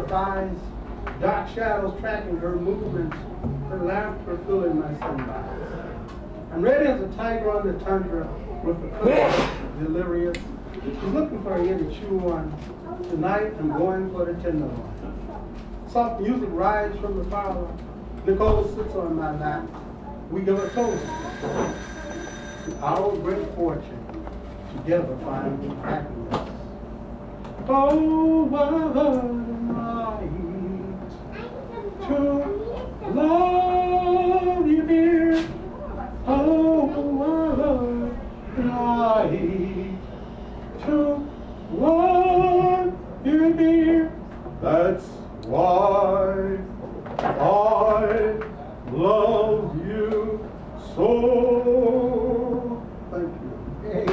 thighs, dark shadows tracking her movements, her laughter filling my sunrise. I'm ready as a tiger on the tundra with the cookie delirious. She's looking for a ear to chew on. Tonight I'm going for the tenderloin. Soft music rides from the parlor. Nicole sits on my lap. We give a toast to our great fortune. Together find happiness. Oh, what a night to love you, dear. Oh, what a night to love you, dear. That's why I love you so. Thank you. Hey.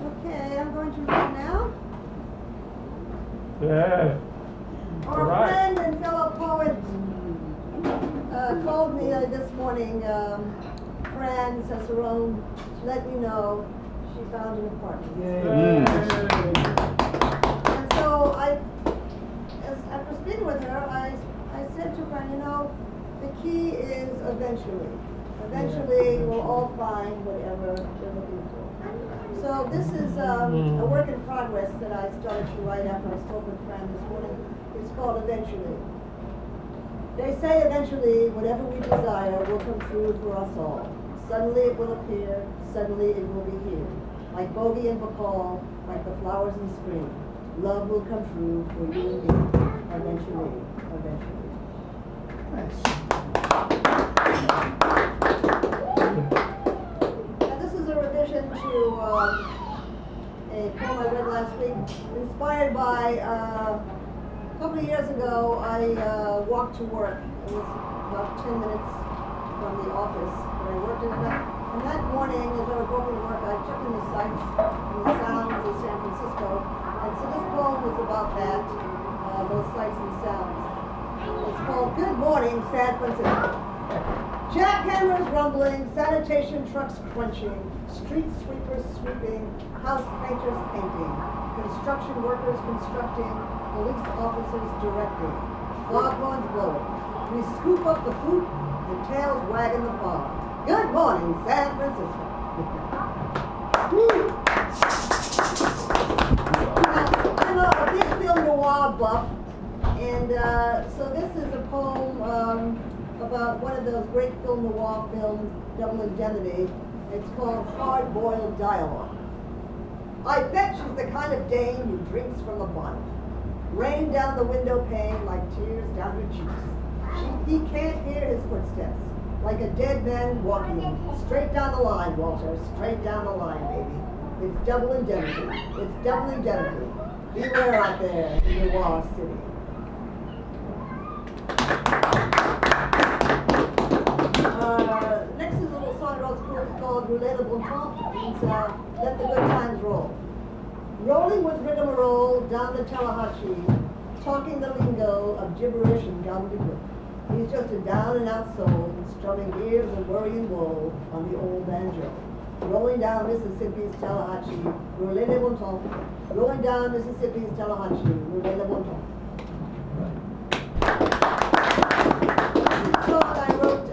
Okay, I'm going to read now. Yeah. Our friend and fellow poet called me this morning. Fran Cicerone let me know she found an apartment. And so after speaking with her, I said to Fran, you know, the key is eventually. Eventually, we'll all find whatever we're looking for. So this is a work in progress that I started to write after I spoke with Fran this morning. It's called Eventually. They say eventually whatever we desire will come true for us all. Suddenly it will appear, suddenly it will be here. Like bogey and bacall, like the flowers in spring. Love will come true for you and me. Eventually, eventually. Nice. Now this is a revision to a poem I read last week, inspired by a couple of years ago. I walked to work. It was about 10 minutes from the office where I worked in. And that morning, as I was walking to work, I checked in the sights and the sounds of San Francisco. And so this poem was about that, those sights and sounds. It's called Good Morning, San Francisco. Jackhammers rumbling, sanitation trucks crunching, street sweepers sweeping, house painters painting, construction workers constructing, police officers directing, foghorns blowing. We scoop up the poop and tails wagging the fog. Good morning, San Francisco. I'm a big film noir buff, and so this is a poem about one of those great film noir films, Double Indemnity. It's called Hard Boiled Dialogue. I bet she's the kind of dame who drinks from the bottle. Rain down the window pane like tears down her cheeks. He can't hear his footsteps. Like a dead man walking straight down the line, Walter, straight down the line, baby. It's double indemnity. It's double indemnity. Beware out there in Noir City. Next is a little song called Roulez le Bon Temps. It's Let the Good Times Roll. Rolling with rigmarole down the Tallahatchie, talking the lingo of gibberish and gobbledygook. He's just a down-and-out soul, strumming ears and worrying woe on the old banjo. Rolling down Mississippi's Tallahatchie, Roulez le Bon Temps. Rolling down Mississippi's Tallahatchie, Roulez le Bon Temps. The song I wrote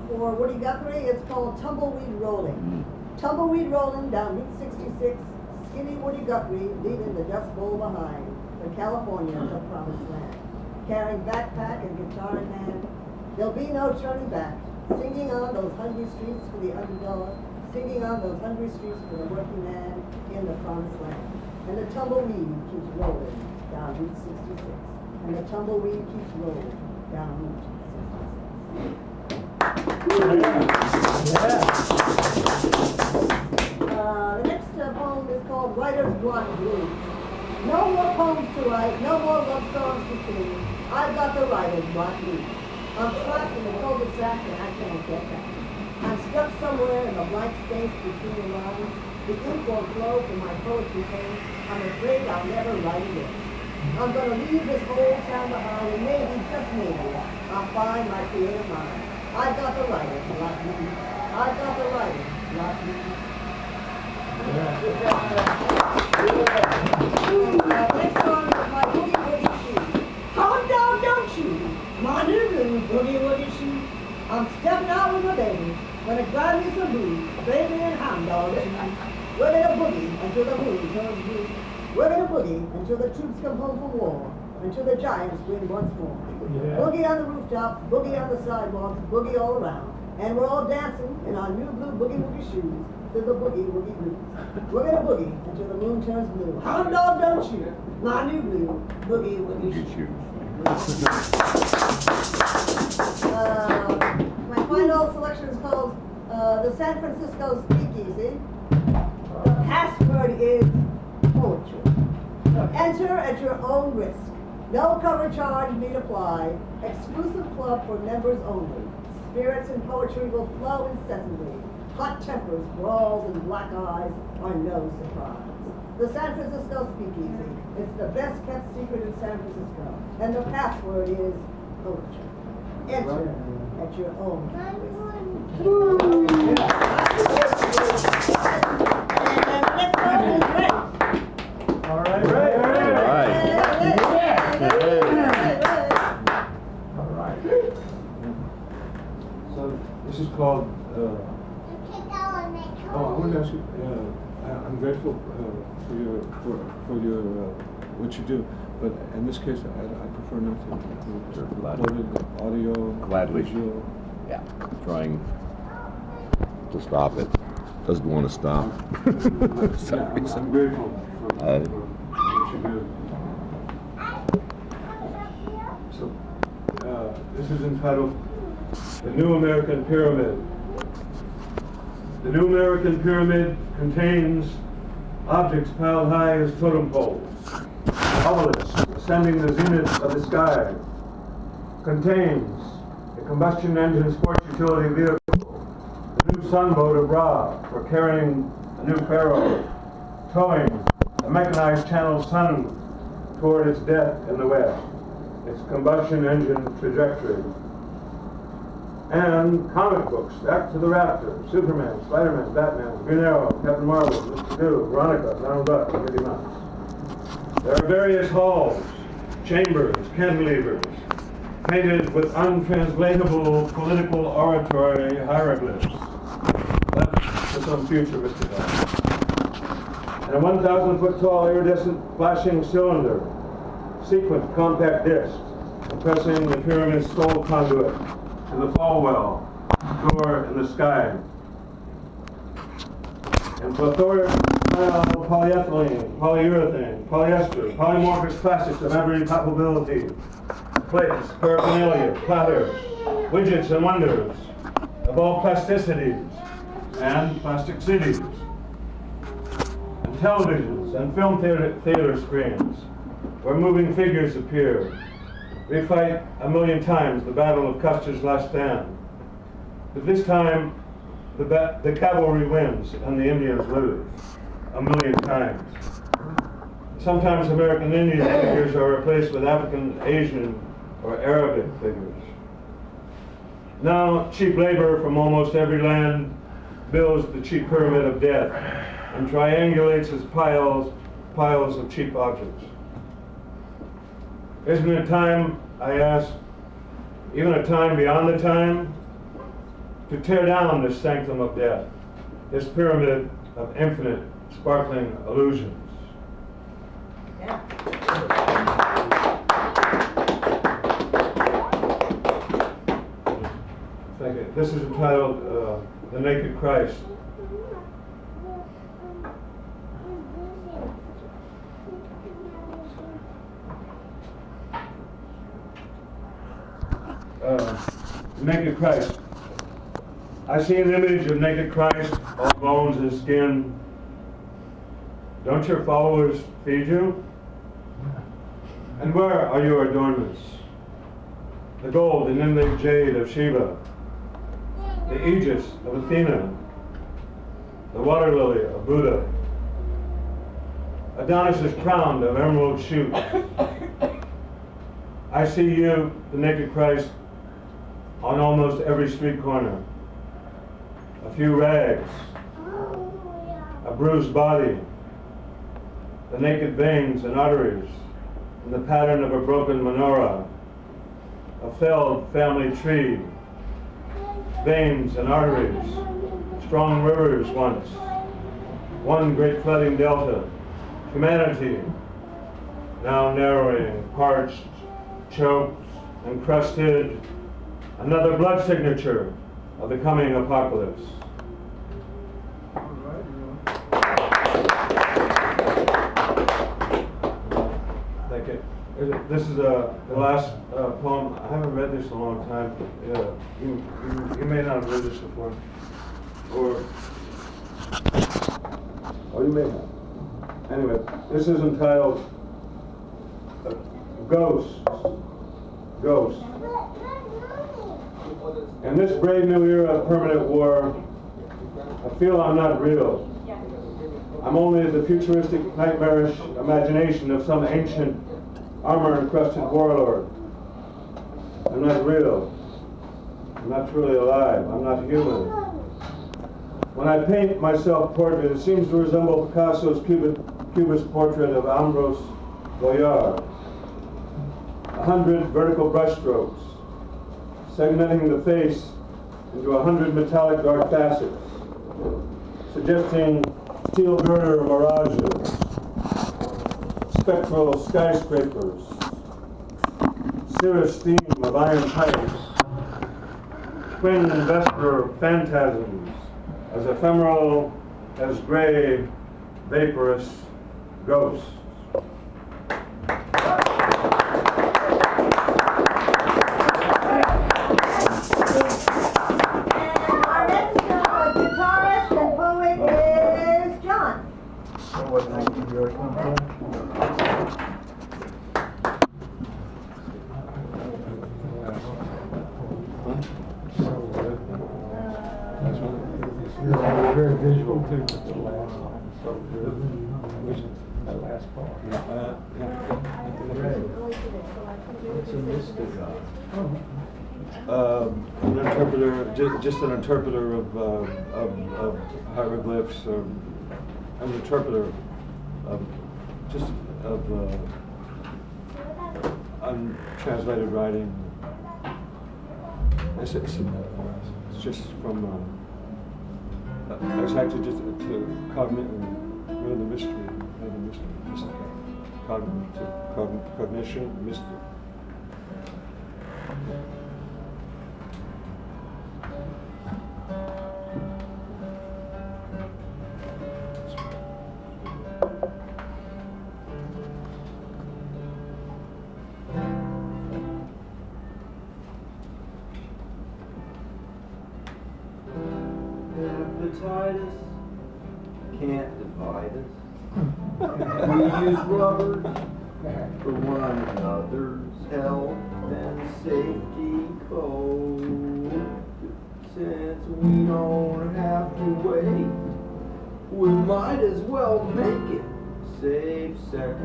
for Woody Guthrie is called Tumbleweed Rolling. Tumbleweed rolling down Route 66, skinny Woody Guthrie leaving the Dust Bowl behind, for California, the promised land. Carrying backpack and guitar in hand, there'll be no turning back. Singing on those hungry streets for the underdog, singing on those hungry streets for the working man in the promised land. And the tumbleweed keeps rolling down Route 66. And the tumbleweed keeps rolling down Route 66. The next poem is called Writer's Block Blues. No more poems to write, no more love songs to sing. I've got the writer's block blues. I'm trapped in the cul-de-sac and I can't get back. I'm stuck somewhere in the blank space between the lines. The ink won't flow from my poetry pen. I'm afraid I'll never write again. I'm gonna leave this whole town behind and maybe, just maybe, I'll find my creative mind. I've got the writer's block blues. I've got the writer's Next song is my Boogie Woogie Shoe. Hound dog, don't you? My new Boogie Woogie Shoe. I'm stepping out with my baby. Gonna grind me some booze. Baby and hound dog. We're gonna boogie until the moon turns blue. We're gonna boogie until the troops come home from war. Until the Giants win once more. Yeah. Boogie on the rooftop, boogie on the sidewalk, boogie all around. And we're all dancing in our new blue boogie woogie shoes to the boogie woogie blues. We're gonna boogie until the moon turns blue. Hound dog, don't you? My new blue boogie woogie shoes. My final selection is called the San Francisco SpeakEazy. The password is poetry. Enter at your own risk. No cover charge need apply. Exclusive club for members only. Spirits and poetry will flow incessantly. Hot tempers, brawls, and black eyes are no surprise. The San Francisco SpeakEazy. It's the best kept secret in San Francisco. And the password is poetry. Enter at your own risk. And the next one is Ray. All right, Ray. All right. So this is called. I want to ask you. I'm grateful for your what you do, but in this case, I prefer not to upload audio, Gladly. visual. Yeah, trying to stop it. Doesn't want to stop. Yeah, I'm grateful for what you do. So, this is entitled The New American Pyramid. The New American Pyramid contains objects piled high as totem poles, obelisks ascending the zenith of the sky, contains a combustion engine sports utility vehicle, the new sunboat of Ra for carrying a new pharaoh, towing a mechanized channel sun toward its death in the west, its combustion engine trajectory. And comic books, Back to the Raptor, Superman, Spider-Man, Batman, Green Arrow, Captain Marvel, Mr. Do, Veronica, Donald Duck, and Mickey Mouse. There are various halls, chambers, cantilevers, painted with untranslatable political oratory hieroglyphs, left for some future mystical. And a 1,000-foot tall iridescent flashing cylinder, sequent compact disc, compressing the pyramid's skull conduit to the fall well, door in the sky. And plethoric polyethylene, polyurethane, polyester, polymorphic plastics of every probability, plates, paraphernalia, platters, widgets and wonders of all plasticities and plastic cities, and televisions and film theater screens where moving figures appear. We fight 1,000,000 times the battle of Custer's last stand. But this time, the cavalry wins and the Indians lose 1,000,000 times. Sometimes American Indian figures are replaced with African, Asian, or Arabic figures. Now, cheap labor from almost every land builds the cheap pyramid of death and triangulates its piles of cheap objects. Isn't it time, I ask, even a time beyond the time, to tear down this sanctum of death, this pyramid of infinite, sparkling illusions? Yeah. Thank you. This is entitled The Naked Christ. Naked Christ. I see an image of naked Christ, all bones and skin. Don't your followers feed you? And where are your adornments? The gold and inlaid jade of Shiva, the aegis of Athena, the water lily of Buddha. Adonis is crowned of emerald shoots. I see you, the naked Christ, on almost every street corner. A few rags, a bruised body, the naked veins and arteries, and the pattern of a broken menorah, a felled family tree, veins and arteries, strong rivers once, one great flooding delta, humanity, now narrowing, parched, choked, and crusted, another blood signature of the coming apocalypse. Thank you. This is the last poem. I haven't read this in a long time. You may not have read this before. Or, oh, you may have. Anyway, this is entitled Ghosts. Ghosts. In this brave new era of permanent war, I feel I'm not real. I'm only the futuristic, nightmarish imagination of some ancient, armor-encrusted warlord. I'm not real. I'm not truly alive. I'm not human. When I paint my self-portrait, it seems to resemble Picasso's Cubist portrait of Ambrose Vollard. 100 vertical brushstrokes, segmenting the face into 100 metallic dark facets, suggesting steel girder mirages, spectral skyscrapers, cirrus steam of iron pipes, twin vesper phantasms, as ephemeral as gray, vaporous ghosts. Very visual too. The last one, so good. Which that last part? It's a mystic. An interpreter, just an interpreter of hieroglyphs, or an interpreter of untranslated writing. It's just from. It's actually just to know the mystery, just cognition, mystery. Hepatitis can't divide us. We use rubbers for one another's health and safety code. Since we don't have to wait, we might as well make it safe sex.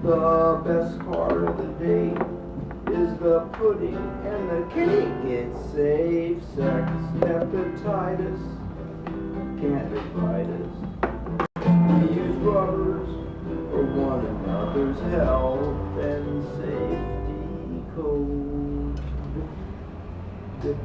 The best part of the date is the pudding and the cake. It's safe sex. Hepatitis can't divide us. We use rubbers for one another's health and safety code. Okay.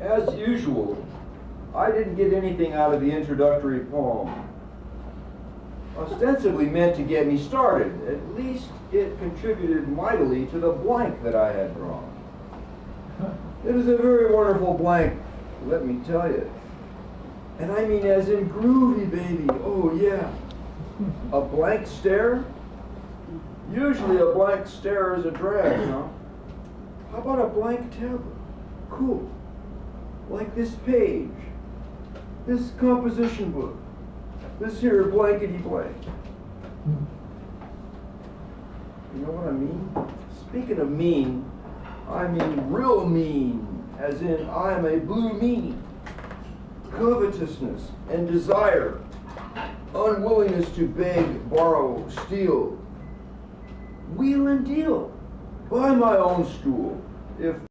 As usual, I didn't get anything out of the introductory poem. Ostensibly meant to get me started. At least it contributed mightily to the blank that I had drawn. It is a very wonderful blank, let me tell you. And I mean as in groovy, baby. Oh yeah. A blank stare? Usually a blank stare is a drag, huh? How about a blank tablet? Cool. Like this page. This composition book. This here blankety blank. You know what I mean? Speaking of mean, I mean real mean, as in I'm a blue meanie. covetousness and desire, unwillingness to beg, borrow, steal, wheel and deal, buy my own stool, if